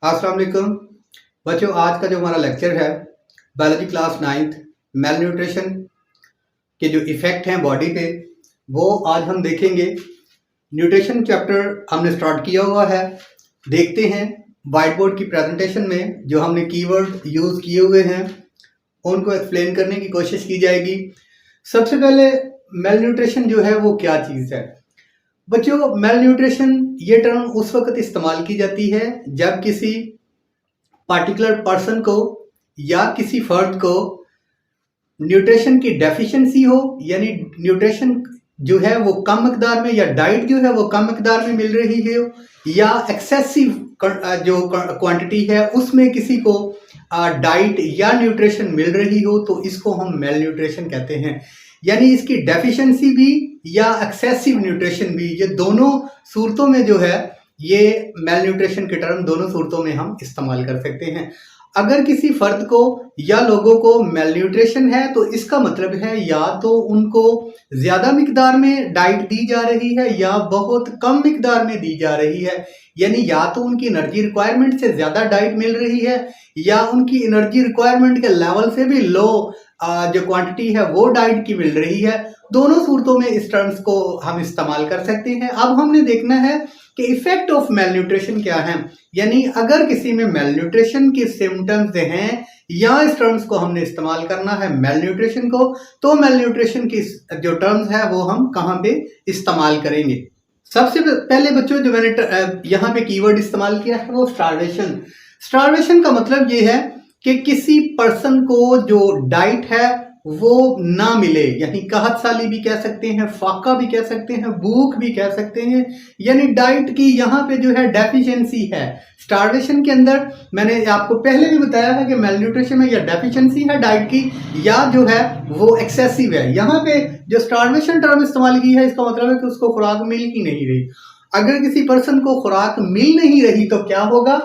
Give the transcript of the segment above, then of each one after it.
अस्सलाम वालेकुम बच्चों। आज का जो हमारा लेक्चर है biology class 9th mail nutrition के जो इफ़ेक्ट हैं बॉडी पे वो आज हम देखेंगे। न्यूट्रिशन चैप्टर हमने स्टार्ट किया हुआ है। देखते हैं वाइट बोर्ड की प्रेजेंटेशन में जो हमने कीवर्ड यूज़ किए हुए हैं उनको एक्सप्लेन करने की कोशिश की जाएगी। सबसे पहले मेल न्यूट्रिशन जो है वो क्या चीज़ है बच्चों। मेल न्यूट्रिशन ये टर्म उस वक्त इस्तेमाल की जाती है जब किसी पार्टिकुलर पर्सन को या किसी फर्द को न्यूट्रिशन की डेफिशिएंसी हो, यानी न्यूट्रिशन जो है वो कम मकदार में या डाइट जो है वो कम मकदार में मिल रही है, या एक्सेसिव जो क्वांटिटी है उसमें किसी को डाइट या न्यूट्रिशन मिल रही हो, तो इसको हम मेल न्यूट्रिशन कहते हैं। यानी इसकी डेफिशिएंसी भी या एक्सेसिव न्यूट्रिशन भी, ये दोनों सूरतों में जो है ये मेल न्यूट्रिशन के टर्म दोनों सूरतों में हम इस्तेमाल कर सकते हैं। अगर किसी फर्द को या लोगों को मेल न्यूट्रिशन है तो इसका मतलब है या तो उनको ज्यादा मिकदार में डाइट दी जा रही है या बहुत कम मिकदार में दी जा रही है। यानी या तो उनकी एनर्जी रिक्वायरमेंट से ज्यादा डाइट मिल रही है या उनकी एनर्जी रिक्वायरमेंट के लेवल से भी लो जो क्वांटिटी है वो डाइट की मिल रही है। दोनों सूरतों में इस टर्म्स को हम इस्तेमाल कर सकते हैं। अब हमने देखना है कि इफेक्ट ऑफ मेल न्यूट्रिशन क्या है, यानी अगर किसी में मेल न्यूट्रिशन की सिम्टम्स हैं या इस टर्म्स को हमने इस्तेमाल करना है मेल न्यूट्रिशन को, तो मेल न्यूट्रिशन की जो टर्म्स है वो हम कहाँ पे इस्तेमाल करेंगे। सबसे पहले बच्चों जो मैंने यहाँ पे कीवर्ड इस्तेमाल किया है वो स्टारवेशन। स्टारवेशन का मतलब ये है कि किसी पर्सन को जो डाइट है वो ना मिले, यानी कहत साली भी कह सकते हैं, फाका भी कह सकते हैं, भूख भी कह सकते हैं, यानी डाइट की यहाँ पे जो है डेफिशिएंसी है। स्टारवेशन के अंदर मैंने आपको पहले भी बताया है कि मेल न्यूट्रिशन में या डेफिशिएंसी है डाइट की या जो है वो एक्सेसिव है। यहाँ पे जो स्टारवेशन टर्म इस्तेमाल की है इसका मतलब है कि उसको खुराक मिल ही नहीं रही। अगर किसी पर्सन को खुराक मिल नहीं रही तो क्या होगा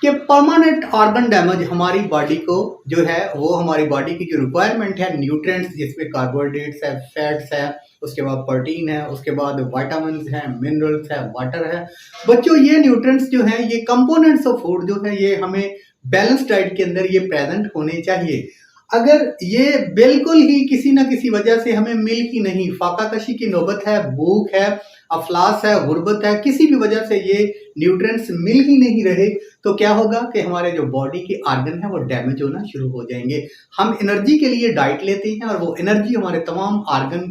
कि परमानेंट ऑर्गन डैमेज हमारी बॉडी को जो है वो हमारी बॉडी की जो रिक्वायरमेंट है न्यूट्रिएंट्स, जिसमें कार्बोहाइड्रेट्स है, फैट्स है, उसके बाद प्रोटीन है, उसके बाद विटामिन्स हैं, मिनरल्स है, वाटर है। बच्चों ये न्यूट्रिएंट्स जो हैं ये कंपोनेंट्स ऑफ फूड जो है ये हमें बैलेंस डाइट के अंदर ये प्रेजेंट होने चाहिए। अगर ये बिल्कुल ही किसी ना किसी वजह से हमें मिल ही नहीं, फाकाकशी की नौबत है, भूख है, अफलास है, गुर्बत है, किसी भी वजह से ये न्यूट्रिएंट्स मिल ही नहीं रहे, तो क्या होगा कि हमारे जो बॉडी के ऑर्गन है वो डैमेज होना शुरू हो जाएंगे। हम एनर्जी के लिए डाइट लेते हैं और वो एनर्जी हमारे तमाम ऑर्गन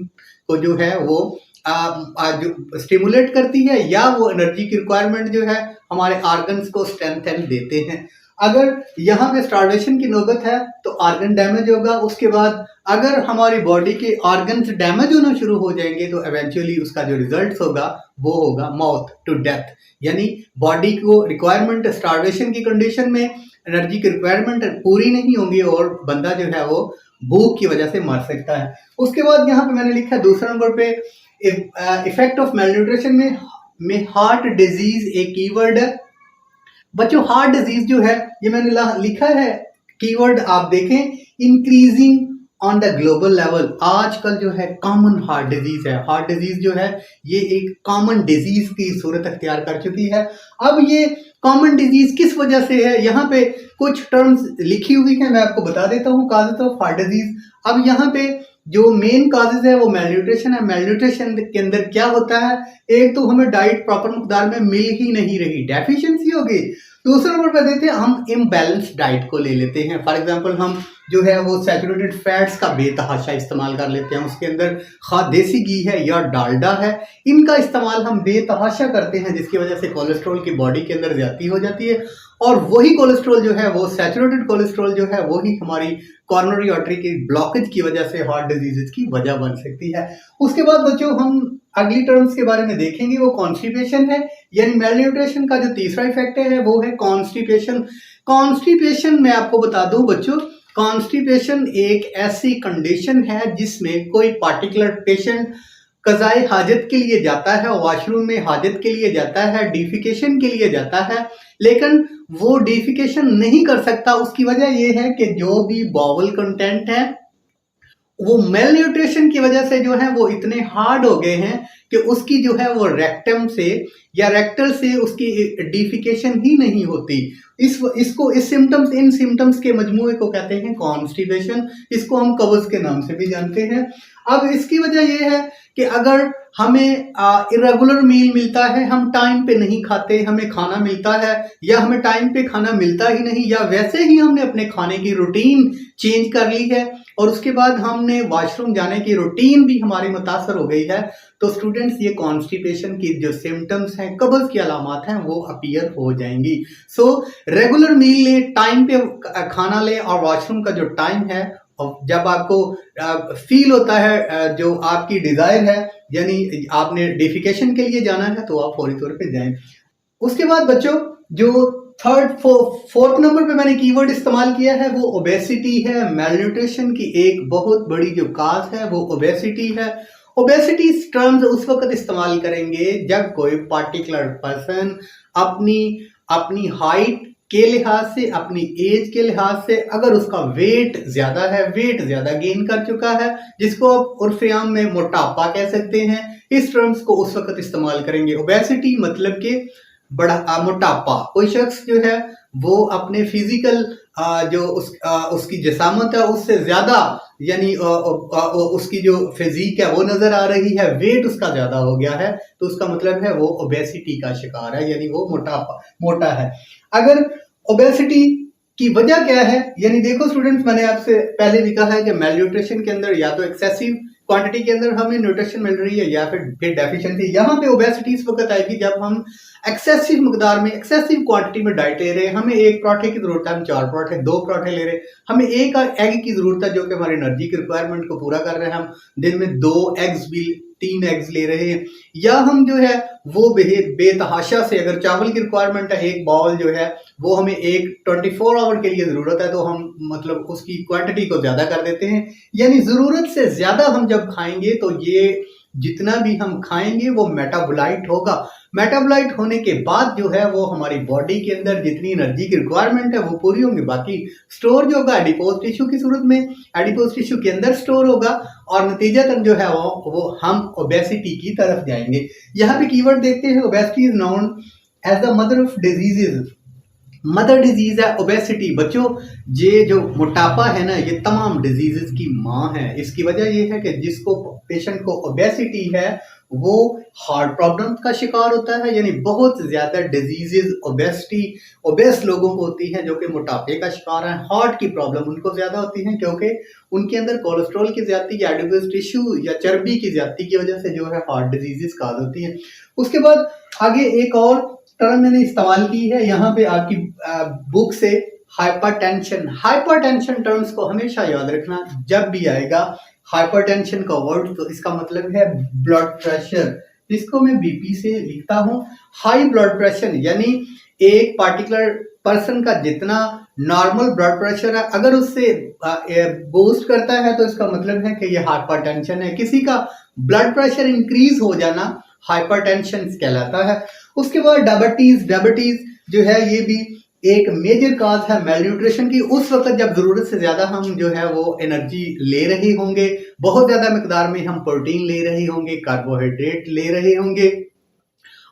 को जो है वो जो स्टिमुलेट करती है या वो एनर्जी की रिक्वायरमेंट जो है हमारे ऑर्गन्स को स्ट्रेंथन देते हैं। अगर यहाँ पे स्टार्वेशन की नौबत है तो ऑर्गन डैमेज होगा। उसके बाद अगर हमारी बॉडी के ऑर्गन्स डैमेज होना शुरू हो जाएंगे तो एवेंचुअली उसका जो रिजल्ट होगा वो होगा मौत, टू डेथ। यानी बॉडी को रिक्वायरमेंट स्टार्वेशन की कंडीशन में एनर्जी की रिक्वायरमेंट पूरी नहीं होंगी और बंदा जो है वो भूख की वजह से मर सकता है। उसके बाद यहाँ पे मैंने लिखा है दूसरे नंबर पे इफेक्ट ऑफ मेल न्यूट्रिशन में हार्ट डिजीज एक कीवर्ड है। बच्चों हार्ट डिजीज जो है ये मैंने लिखा है कीवर्ड, आप देखें increasing on the global level. आजकल जो है कॉमन हार्ट डिजीज है, हार्ट डिजीज जो है ये एक कॉमन डिजीज की सूरत अख्तियार कर चुकी है। अब ये कॉमन डिजीज किस वजह से है, यहाँ पे कुछ टर्म्स लिखी हुई है, मैं आपको बता देता हूँ काजेज ऑफ हार्ट डिजीज। अब यहाँ पे जो मेन काजेज है वो मेल न्यूट्रिशन है। मेल न्यूट्रिशन के अंदर क्या होता है, एक तो हमें डाइट प्रॉपर मकदार में मिल ही नहीं रही, डेफिशिएंसी हो गई। दूसरा नंबर पर देते हैं हम इम्बैलेंस डाइट को ले लेते हैं। फॉर एग्जांपल हम जो है वो सैचुरेटेड फैट्स का बेतहाशा इस्तेमाल कर लेते हैं, उसके अंदर खा देसी घी है या डालडा है, इनका इस्तेमाल हम बेतहाशा करते हैं जिसकी वजह से कोलेस्ट्रॉल की बॉडी के अंदर ज्यादा हो जाती है और वही कोलेस्ट्रॉल जो है वो सैचुरेटेड कोलेस्ट्रॉल जो है वही हमारी कॉर्नरी आर्टरी की ब्लॉकेज की वजह से हार्ट डिजीजेस की वजह बन सकती है। उसके बाद बच्चों हम अगली टर्म्स के बारे में देखेंगे, वो कॉन्स्टिपेशन है। यानी मेल न्यूट्रिशन का जो तीसरा इफेक्ट है वो है कॉन्स्टिपेशन। कॉन्स्टिपेशन मैं आपको बता दूं बच्चों, कॉन्स्टिपेशन एक ऐसी कंडीशन है जिसमें कोई पार्टिकुलर पेशेंट कज़ाए हाजत के लिए जाता है, वॉशरूम में हाजत के लिए जाता है, डिफिकेशन के लिए जाता है, लेकिन वो डिफिकेशन नहीं कर सकता। उसकी वजह यह है कि जो भी बॉवल कंटेंट है वो मेल न्यूट्रिशन की वजह से जो है वो इतने हार्ड हो गए हैं कि उसकी जो है वो रेक्टम से या रेक्टल से उसकी डिफिकेशन ही नहीं होती। इस सिम्टम्स इन सिम्टम्स के मजमूए को कहते हैं कॉन्स्टिपेशन। इसको हम कब्ज के नाम से भी जानते हैं। अब इसकी वजह यह है कि अगर हमें इरेगुलर मील मिलता है, हम टाइम पे नहीं खाते, हमें खाना मिलता है या हमें टाइम पे खाना मिलता ही नहीं, या वैसे ही हमने अपने खाने की रूटीन चेंज कर ली है और उसके बाद हमने वॉशरूम जाने की रूटीन भी हमारी मुतासर हो गई है, तो स्टूडेंट्स ये कॉन्स्टिपेशन की जो सिम्टम्स हैं, कब्ज की अलामात हैं, वो अपीयर हो जाएंगी। सो रेगुलर मील लें, टाइम पे खाना लें और वॉशरूम का जो टाइम है, और जब आपको फील होता है जो आपकी डिजायर है, यानी आपने डिफिकेशन के लिए जाना है, तो आप फौरी तौर पे जाएं। उसके बाद बच्चों जो फोर्थ नंबर पे मैंने कीवर्ड इस्तेमाल किया है वो ओबेसिटी है। मेलन्यूट्रिशन की एक बहुत बड़ी जो काज है वो ओबेसिटी है। ओबेसिटी टर्म्स उस वक्त इस्तेमाल करेंगे जब कोई पार्टिकुलर पर्सन अपनी अपनी हाइट के लिहाज से, अपनी एज के लिहाज से, अगर उसका वेट ज्यादा है, वेट ज्यादा गेन कर चुका है, जिसको आप उर्फियाम में मोटापा कह सकते हैं, इस टर्म्स को उस वक्त इस्तेमाल करेंगे। ओबेसिटी मतलब कि बड़ा मोटापा। कोई शख्स जो है वो अपने फिजिकल जो उसकी जिसामत है उससे ज्यादा, यानी उसकी जो फिजिक है वो नजर आ रही है, वेट उसका ज्यादा हो गया है, तो उसका मतलब है वो ओबेसिटी का शिकार है, यानी वो मोटा है। अगर ओबेसिटी की वजह क्या है, यानी देखो स्टूडेंट्स, मैंने आपसे पहले भी कहा है कि मेल न्यूट्रिशन के अंदर या तो एक्सेसिव क्वांटिटी के अंदर हमें न्यूट्रिशन मिल रही है या फिर डेफिशिएंसी। यहाँ पे ओबेसिटी इस वक्त आएगी जब हम एक्सेसिव मकदार में, एक्सेसिव क्वांटिटी में डाइट ले रहे हैं। हमें एक पराठे की जरूरत है, हम 4 पराठे 2 पराठे ले रहे हैं। हमें एक एग की जरूरत है जो कि हमारी एनर्जी की रिक्वायरमेंट को पूरा कर रहे हैं, हम दिन में 2 एग्स भी 3 एग्स ले रहे हैं। या हम जो है वो बेतहाशा से, अगर चावल की रिक्वायरमेंट है एक बाउल जो है वो हमें एक 24 आवर के लिए जरूरत है, तो हम मतलब उसकी क्वांटिटी को ज्यादा कर देते हैं। यानी जरूरत से ज्यादा हम जब खाएंगे तो ये जितना भी हम खाएंगे वो मेटाबोलाइट होगा। मेटाबोलाइट होने के बाद जो है वो हमारी बॉडी के अंदर जितनी एनर्जी की रिक्वायरमेंट है वो पूरी होंगी, बाकी स्टोर जो होगा एडिपोज टिश्यू की सूरत में, एडिपोज टिश्यू के अंदर स्टोर होगा और नतीजतन जो है वो हम ओबेसिटी की तरफ जाएंगे। यहाँ पे कीवर्ड देखते हैं, obesity is known as the mother of diseases. Mother disease है ओबेसिटी। बच्चों ये जो मोटापा है ना, ये तमाम डिजीजेस की माँ है। इसकी वजह ये है कि जिसको पेशेंट को ओबेसिटी है वो हार्ट प्रॉब्लम का शिकार होता है, यानी बहुत ज्यादा डिजीजेस ओबेस लोगों को होती हैं जो कि मोटापे का शिकार है। हार्ट की प्रॉब्लम उनको ज्यादा होती है क्योंकि उनके अंदर कोलेस्ट्रॉल की ज्यादती या एडिपोज टिश्यू या चर्बी की ज्यादती की वजह से जो है हार्ट डिजीजेस काज होती है। उसके बाद आगे एक और टर्म मैंने इस्तेमाल की है यहाँ पे आपकी बुक से, हाइपरटेंशन। हाइपरटेंशन टर्म्स को हमेशा याद रखना, जब भी आएगा हाइपरटेंशन का वर्ड तो इसका मतलब है ब्लड प्रेशर, जिसको मैं बीपी से लिखता हूँ। हाई ब्लड प्रेशर यानी एक पार्टिकुलर पर्सन का जितना नॉर्मल ब्लड प्रेशर है अगर उससे बूस्ट करता है तो इसका मतलब है कि ये हाइपरटेंशन है। किसी का ब्लड प्रेशर इंक्रीज हो जाना हाइपरटेंशन कहलाता है। उसके बाद डायबिटीज जो है ये भी एक मेजर काज है मेलन्यूट्रिशन की। उस वक्त जब जरूरत से ज्यादा हम जो है वो एनर्जी ले रहे होंगे, बहुत ज्यादा मिकदार में हम प्रोटीन ले रहे होंगे, कार्बोहाइड्रेट ले रहे होंगे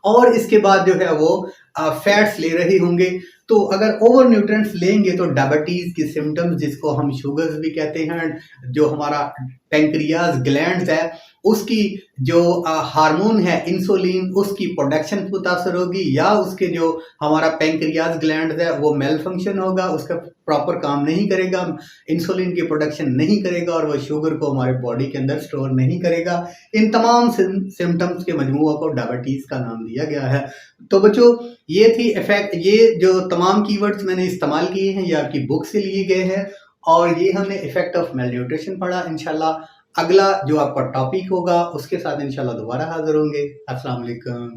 और इसके बाद जो है वो फैट्स ले रहे होंगे, तो अगर ओवर न्यूट्रिएंट्स लेंगे तो डायबिटीज की सिम्टम्स, जिसको हम शुगर्स भी कहते हैं, जो हमारा पेंक्रियाज ग्लैंड्स है उसकी जो हार्मोन है इंसुलिन, उसकी प्रोडक्शन मुतासर होगी, या उसके जो हमारा पेंक्रियाज ग्लैंड है वो मेल फंक्शन होगा, उसका प्रॉपर काम नहीं करेगा, इंसुलिन की प्रोडक्शन नहीं करेगा और वो शुगर को हमारे बॉडी के अंदर स्टोर नहीं करेगा। इन तमाम सिम्टम्स के मजमूआ को डायबिटीज का नाम दिया गया है। तो बच्चों ये थी इफेक्ट, ये जो तमाम कीवर्ड्स मैंने इस्तेमाल किए हैं ये आपकी बुक से लिए गए हैं और ये हमने इफेक्ट ऑफ मेल न्यूट्रिशन पढ़ा। इंशाल्लाह अगला जो आपका टॉपिक होगा उसके साथ इंशाल्लाह दोबारा हाजिर होंगे। अस्सलाम वालेकुम।